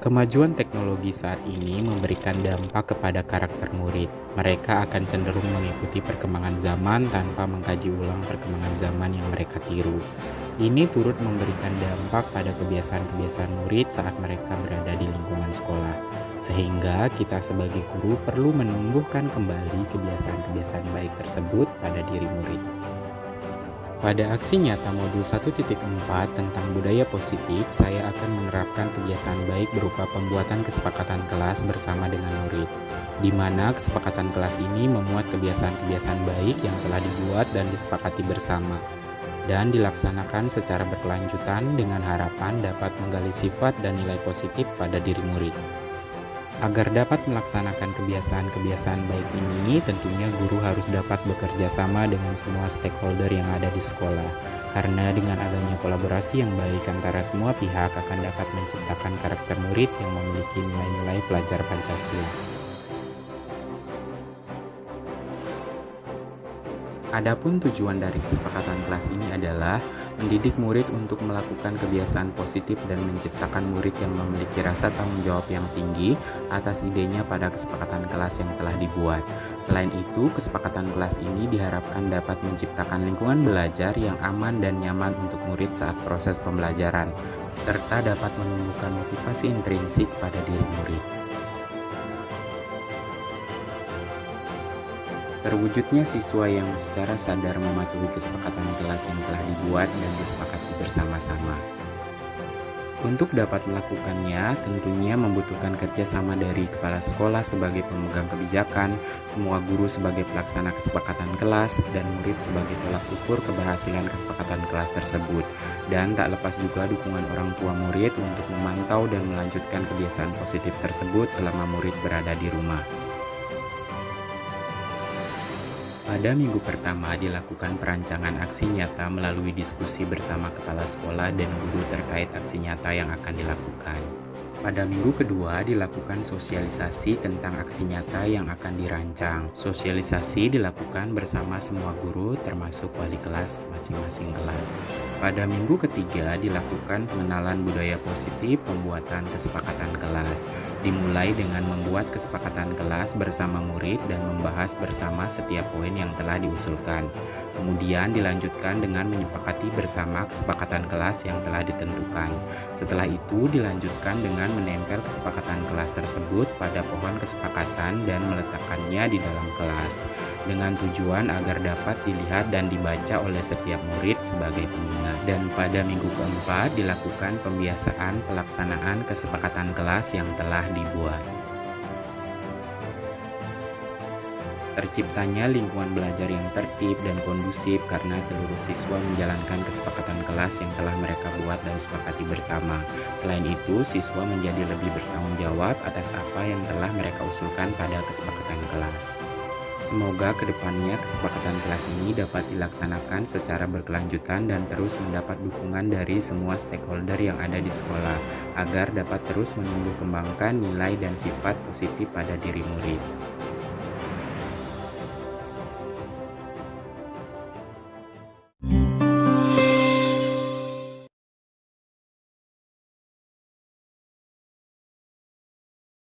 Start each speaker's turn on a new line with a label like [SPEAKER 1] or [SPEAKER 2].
[SPEAKER 1] Kemajuan teknologi saat ini memberikan dampak kepada karakter murid. Mereka akan cenderung mengikuti perkembangan zaman tanpa mengkaji ulang perkembangan zaman yang mereka tiru. Ini turut memberikan dampak pada kebiasaan-kebiasaan murid saat mereka berada di lingkungan sekolah. Sehingga kita sebagai guru perlu menumbuhkan kembali kebiasaan-kebiasaan baik tersebut pada diri murid. Pada aksi nyata modul 1.4 tentang budaya positif, saya akan menerapkan kebiasaan baik berupa pembuatan kesepakatan kelas bersama dengan murid, di mana kesepakatan kelas ini memuat kebiasaan-kebiasaan baik yang telah dibuat dan disepakati bersama, dan dilaksanakan secara berkelanjutan dengan harapan dapat menggali sifat dan nilai positif pada diri murid. Agar dapat melaksanakan kebiasaan-kebiasaan baik ini, tentunya guru harus dapat bekerja sama dengan semua stakeholder yang ada di sekolah. Karena dengan adanya kolaborasi yang baik antara semua pihak akan dapat menciptakan karakter murid yang memiliki nilai-nilai pelajar Pancasila. Adapun tujuan dari kesepakatan kelas ini adalah mendidik murid untuk melakukan kebiasaan positif dan menciptakan murid yang memiliki rasa tanggung jawab yang tinggi atas idenya pada kesepakatan kelas yang telah dibuat. Selain itu, kesepakatan kelas ini diharapkan dapat menciptakan lingkungan belajar yang aman dan nyaman untuk murid saat proses pembelajaran, serta dapat menumbuhkan motivasi intrinsik pada diri murid. Terwujudnya siswa yang secara sadar mematuhi kesepakatan kelas yang telah dibuat dan disepakati bersama-sama. Untuk dapat melakukannya, tentunya membutuhkan kerjasama dari kepala sekolah sebagai pemegang kebijakan, semua guru sebagai pelaksana kesepakatan kelas, dan murid sebagai tolak ukur keberhasilan kesepakatan kelas tersebut. Dan tak lepas juga dukungan orang tua murid untuk memantau dan melanjutkan kebiasaan positif tersebut selama murid berada di rumah. Pada minggu pertama dilakukan perancangan aksi nyata melalui diskusi bersama kepala sekolah dan guru terkait aksi nyata yang akan dilakukan. Pada minggu kedua dilakukan sosialisasi tentang aksi nyata yang akan dirancang. Sosialisasi dilakukan bersama semua guru termasuk wali kelas masing-masing kelas. Pada minggu ketiga dilakukan pengenalan budaya positif pembuatan kesepakatan kelas. Dimulai dengan membuat kesepakatan kelas bersama murid dan membahas bersama setiap poin yang telah diusulkan. Kemudian dilanjutkan dengan menyepakati bersama kesepakatan kelas yang telah ditentukan. Setelah itu dilanjutkan dengan menempel kesepakatan kelas tersebut pada pohon kesepakatan dan meletakkannya di dalam kelas, dengan tujuan agar dapat dilihat dan dibaca oleh setiap murid sebagai pengingat. Dan pada minggu keempat dilakukan pembiasaan pelaksanaan kesepakatan kelas yang telah dibuat. Terciptanya lingkungan belajar yang tertib dan kondusif karena seluruh siswa menjalankan kesepakatan kelas yang telah mereka buat dan sepakati bersama. Selain itu, siswa menjadi lebih bertanggung jawab atas apa yang telah mereka usulkan pada kesepakatan kelas. Semoga kedepannya kesepakatan kelas ini dapat dilaksanakan secara berkelanjutan dan terus mendapat dukungan dari semua stakeholder yang ada di sekolah, agar dapat terus menumbuh kembangkan nilai dan sifat positif pada diri murid.